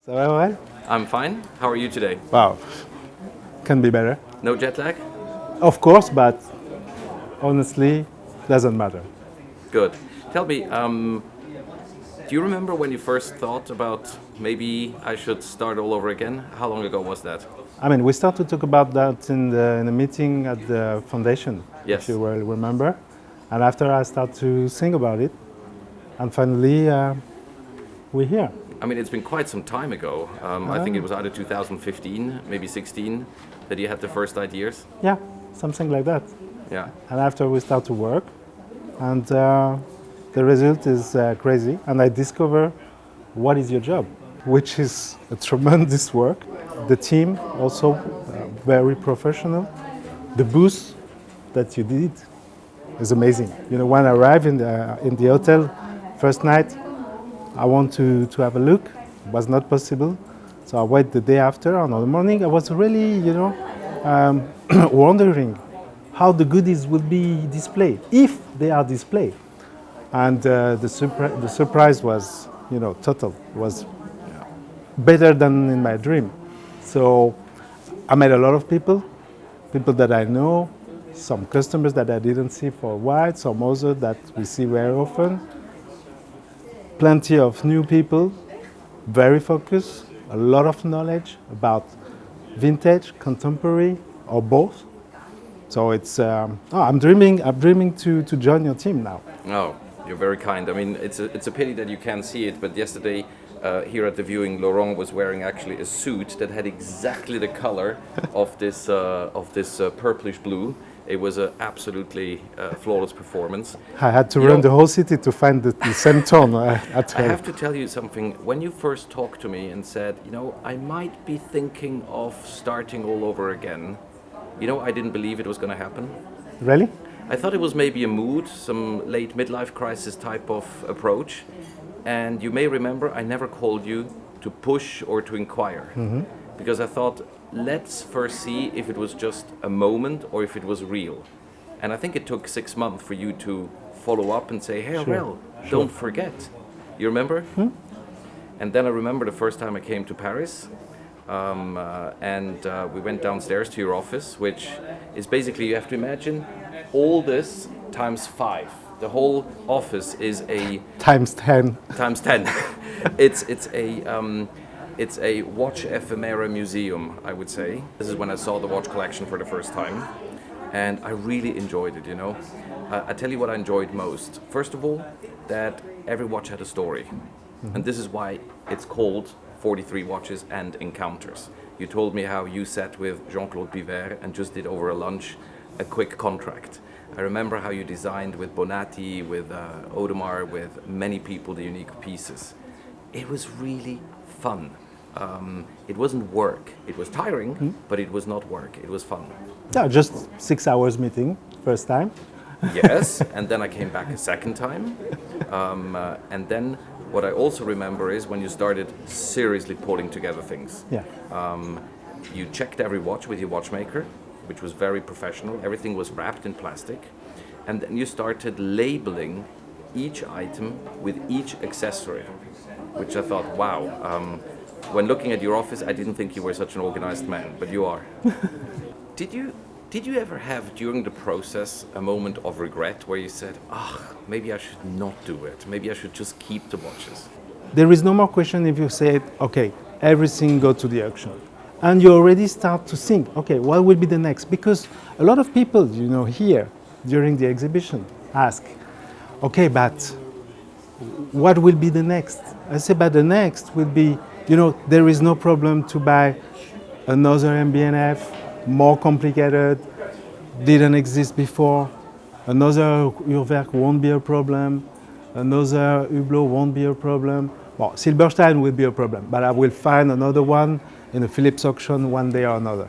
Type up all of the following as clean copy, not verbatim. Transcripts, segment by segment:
Ça va, Aurel? I'm fine. How are you today? Wow, can be better. No jet lag? Of course, but honestly, doesn't matter. Good. Tell me, do you remember when you first thought about maybe I should start all over again? How long ago was that? I mean, we started to talk about that in the meeting at the foundation, if Yes. you will remember. And after I started to think about it, and finally, we're here. I mean, it's been quite some time ago. I think it was either 2015, maybe 16, that you had the first ideas. Yeah, something like that. Yeah. And after we start to work, and the result is crazy. And I discover what is your job, which is a tremendous work. The team also very professional. The booth that you did is amazing. You know, when I arrived in the hotel first night, I want to have a look. It was not possible, so I wait the day after. Another morning, I was really, wondering how the goodies will be displayed, if they are displayed. And the surprise was, total. It was better than in my dream. So I met a lot of people that I know, some customers that I didn't see for a while, some others that we see very often. Plenty of new people, very focused, a lot of knowledge about vintage, contemporary, or both. So it's I'm dreaming to join your team now. Oh, you're very kind. I mean, it's a pity that you can't see it, but yesterday here at the viewing, Laurent was wearing actually a suit that had exactly the color of this purplish blue. It was an absolutely flawless performance. I had to run the whole city to find the same tone. I have to tell you something. When you first talked to me and said, I might be thinking of starting all over again, I didn't believe it was going to happen. Really? I thought it was maybe a mood, some late midlife crisis type of approach. And you may remember I never called you to push or to inquire. Because I thought, let's first see if it was just a moment or if it was real. And I think it took 6 months for you to follow up and say, hey, Aurel, don't forget. You remember? And then I remember the first time I came to Paris. We went downstairs to your office, which is basically, you have to imagine, all this times 5. The whole office is a... Times 10. Times 10. It's a watch ephemera museum, I would say. This is when I saw the watch collection for the first time. And I really enjoyed it, I tell you what I enjoyed most. First of all, that every watch had a story. And this is why it's called 43 Watches and Encounters. You told me how you sat with Jean-Claude Biver and just did over a lunch a quick contract. I remember how you designed with Bonatti, with Audemars, with many people the unique pieces. It was really fun. It wasn't work. It was tiring, but it was not work. It was fun. Yeah, just 6 hours meeting, first time. Yes, and then I came back a second time. And then what I also remember is when you started seriously pulling together things. Yeah. You checked every watch with your watchmaker, which was very professional. Everything was wrapped in plastic. And then you started labeling each item with each accessory, which I thought, wow. When looking at your office, I didn't think you were such an organized man, but you are. Did you ever have during the process a moment of regret where you said, maybe I should not do it. Maybe I should just keep the watches? There is no more question if you say, okay, everything go to the auction. And you already start to think, okay, what will be the next? Because a lot of people, here during the exhibition ask, okay, but what will be the next? I say, but the next will be, there is no problem to buy another MBNF, more complicated, didn't exist before. Another Urwerk won't be a problem. Another Hublot won't be a problem. Well, Silberstein will be a problem, but I will find another one in a Phillips auction one day or another.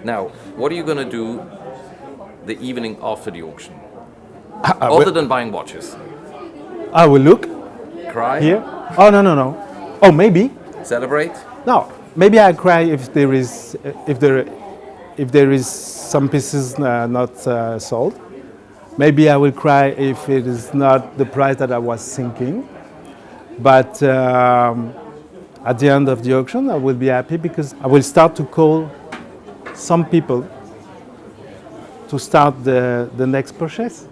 Now, what are you going to do the evening after the auction? Other than buying watches? I will look. Cry? Here? Oh, no. Oh, maybe. Celebrate? No, maybe I cry if there is some pieces not sold. Maybe I will cry if it is not the price that I was thinking. But at the end of the auction, I will be happy because I will start to call some people to start the next purchase.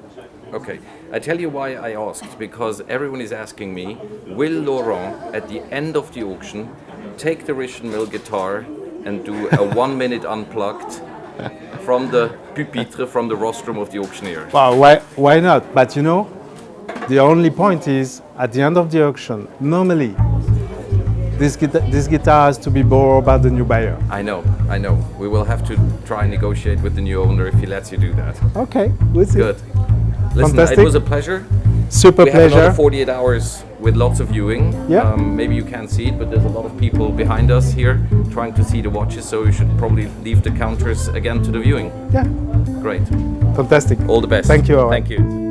Okay, I tell you why I asked, because everyone is asking me, will Laurent, at the end of the auction, take the Richard Mill guitar and do a 1 minute unplugged from the pupitre, from the rostrum of the auctioneer? Well, why not? But you know, the only point is, at the end of the auction, normally, this guitar has to be borrowed by the new buyer. I know. We will have to try and negotiate with the new owner if he lets you do that. Okay, we'll see. Good. Listen, Fantastic. it was a pleasure. Super We have pleasure. another 48 hours with lots of viewing. Yeah. Maybe you can't see it, but there's a lot of people behind us here trying to see the watches, so you should probably leave the counters again to the viewing. Yeah, Great. fantastic. All the best. Thank you, Aurel. Thank you.